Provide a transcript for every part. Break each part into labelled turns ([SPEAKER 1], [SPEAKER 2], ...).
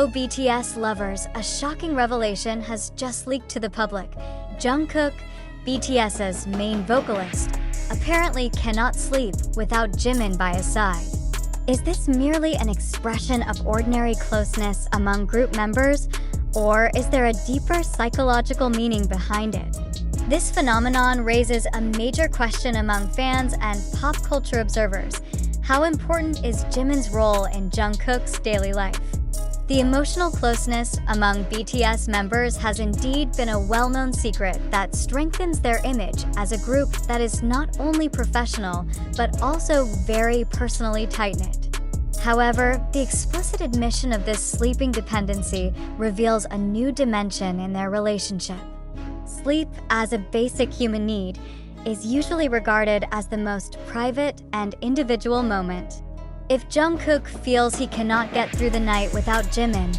[SPEAKER 1] Hello BTS lovers, a shocking revelation has just leaked to the public. Jungkook, BTS's main vocalist, apparently cannot sleep without Jimin by his side. Is this merely an expression of ordinary closeness among group members, or is there a deeper psychological meaning behind it? This phenomenon raises a major question among fans and pop culture observers. How important is Jimin's role in Jungkook's daily life? The emotional closeness among BTS members has indeed been a well-known secret that strengthens their image as a group that is not only professional, but also very personally tight-knit. However, the explicit admission of this sleeping dependency reveals a new dimension in their relationship. Sleep, as a basic human need, is usually regarded as the most private and individual moment. If Jungkook feels he cannot get through the night without Jimin,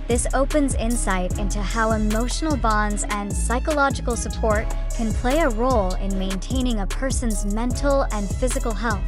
[SPEAKER 1] this opens insight into how emotional bonds and psychological support can play a role in maintaining a person's mental and physical health,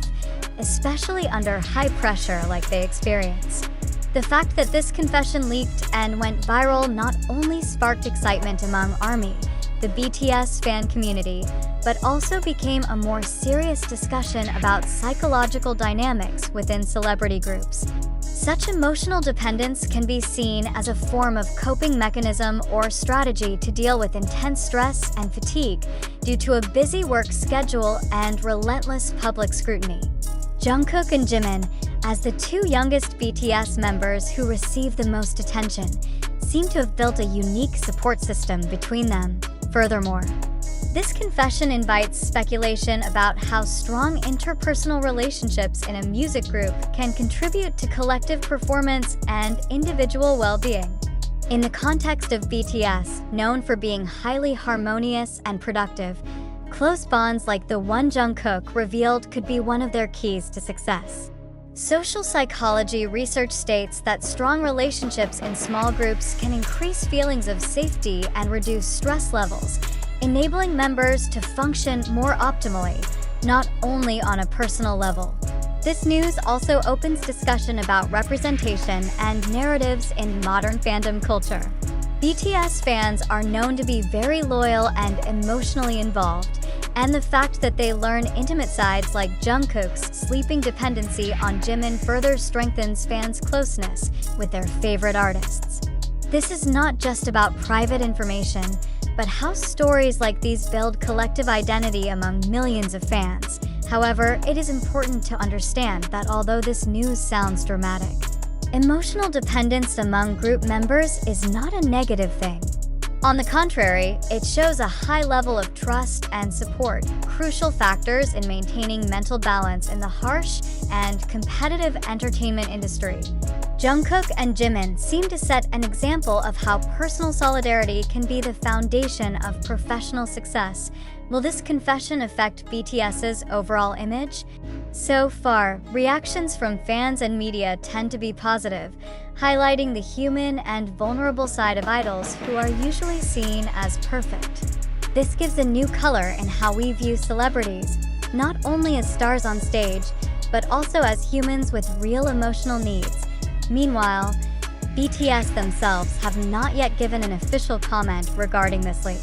[SPEAKER 1] especially under high pressure like they experience. The fact that this confession leaked and went viral not only sparked excitement among ARMY, the BTS fan community, but also became a more serious discussion about psychological dynamics within celebrity groups. Such emotional dependence can be seen as a form of coping mechanism or strategy to deal with intense stress and fatigue due to a busy work schedule and relentless public scrutiny. Jungkook and Jimin, as the two youngest BTS members who receive the most attention, seem to have built a unique support system between them. Furthermore, this confession invites speculation about how strong interpersonal relationships in a music group can contribute to collective performance and individual well-being. In the context of BTS, known for being highly harmonious and productive, close bonds like the one Jungkook revealed could be one of their keys to success. Social psychology research states that strong relationships in small groups can increase feelings of safety and reduce stress levels, enabling members to function more optimally, not only on a personal level. This news also opens discussion about representation and narratives in modern fandom culture. BTS fans are known to be very loyal and emotionally involved, and the fact that they learn intimate sides like Jungkook's sleeping dependency on Jimin further strengthens fans' closeness with their favorite artists. This is not just about private information, but how stories like these build collective identity among millions of fans. However, it is important to understand that although this news sounds dramatic, emotional dependence among group members is not a negative thing. On the contrary, it shows a high level of trust and support, crucial factors in maintaining mental balance in the harsh and competitive entertainment industry. Jungkook and Jimin seem to set an example of how personal solidarity can be the foundation of professional success. Will this confession affect BTS's overall image? So far, reactions from fans and media tend to be positive, highlighting the human and vulnerable side of idols who are usually seen as perfect. This gives a new color in how we view celebrities, not only as stars on stage, but also as humans with real emotional needs. Meanwhile, BTS themselves have not yet given an official comment regarding this leak,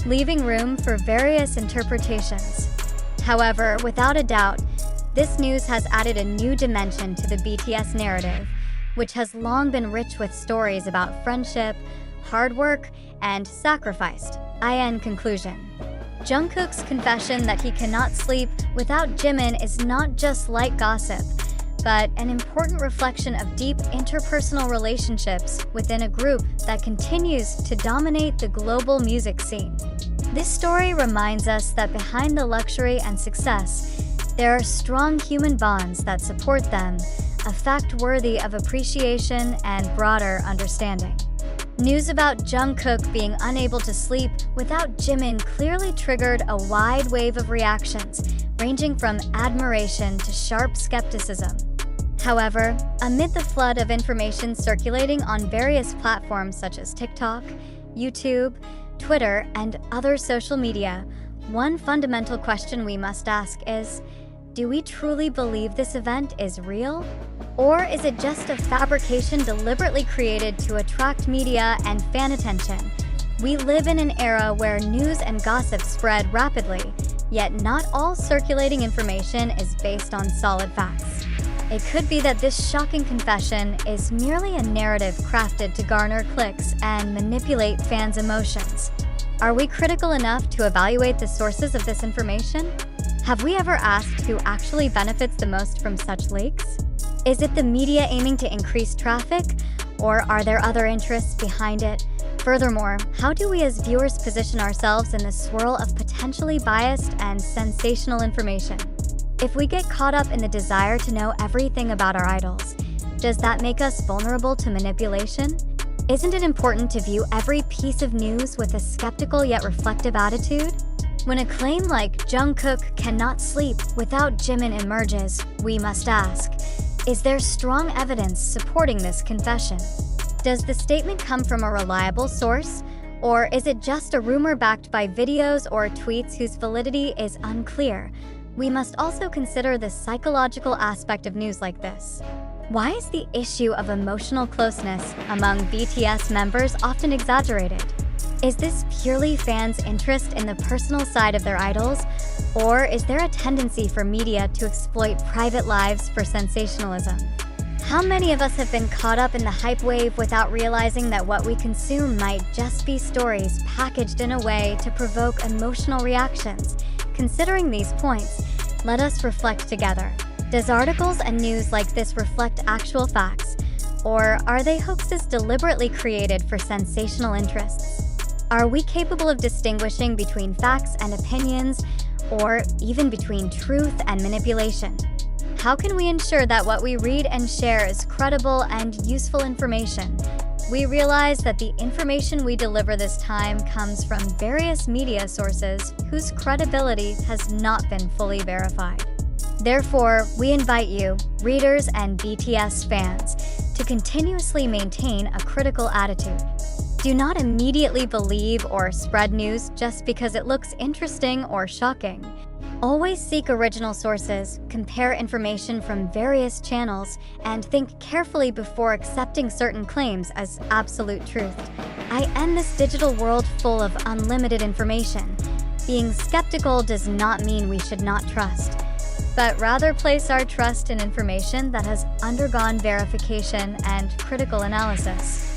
[SPEAKER 1] leaving room for various interpretations. However, without a doubt, this news has added a new dimension to the BTS narrative, which has long been rich with stories about friendship, hard work, and sacrifice. In conclusion, Jungkook's confession that he cannot sleep without Jimin is not just light gossip, but an important reflection of deep interpersonal relationships within a group that continues to dominate the global music scene. This story reminds us that behind the luxury and success, there are strong human bonds that support them, a fact worthy of appreciation and broader understanding. News about Jungkook being unable to sleep without Jimin clearly triggered a wide wave of reactions, ranging from admiration to sharp skepticism. However, amid the flood of information circulating on various platforms such as TikTok, YouTube, Twitter, and other social media, one fundamental question we must ask is, do we truly believe this event is real? Or is it just a fabrication deliberately created to attract media and fan attention? We live in an era where news and gossip spread rapidly, yet not all circulating information is based on solid facts. It could be that this shocking confession is merely a narrative crafted to garner clicks and manipulate fans' emotions. Are we critical enough to evaluate the sources of this information? Have we ever asked who actually benefits the most from such leaks? Is it the media aiming to increase traffic, or are there other interests behind it? Furthermore, how do we as viewers position ourselves in the swirl of potentially biased and sensational information? If we get caught up in the desire to know everything about our idols, does that make us vulnerable to manipulation? Isn't it important to view every piece of news with a skeptical yet reflective attitude? When a claim like Jungkook cannot sleep without Jimin emerges, we must ask, is there strong evidence supporting this confession? Does the statement come from a reliable source, or is it just a rumor backed by videos or tweets whose validity is unclear? We must also consider the psychological aspect of news like this. Why is the issue of emotional closeness among BTS members often exaggerated? Is this purely fans' interest in the personal side of their idols, or is there a tendency for media to exploit private lives for sensationalism? How many of us have been caught up in the hype wave without realizing that what we consume might just be stories packaged in a way to provoke emotional reactions? Considering these points, let us reflect together. Does articles and news like this reflect actual facts, or are they hoaxes deliberately created for sensational interests? Are we capable of distinguishing between facts and opinions, or even between truth and manipulation? How can we ensure that what we read and share is credible and useful information? We realize that the information we deliver this time comes from various media sources whose credibility has not been fully verified. Therefore, we invite you, readers and BTS fans, to continuously maintain a critical attitude. Do not immediately believe or spread news just because it looks interesting or shocking. Always seek original sources, compare information from various channels, and think carefully before accepting certain claims as absolute truth. I end this digital world full of unlimited information. Being skeptical does not mean we should not trust, but rather place our trust in information that has undergone verification and critical analysis.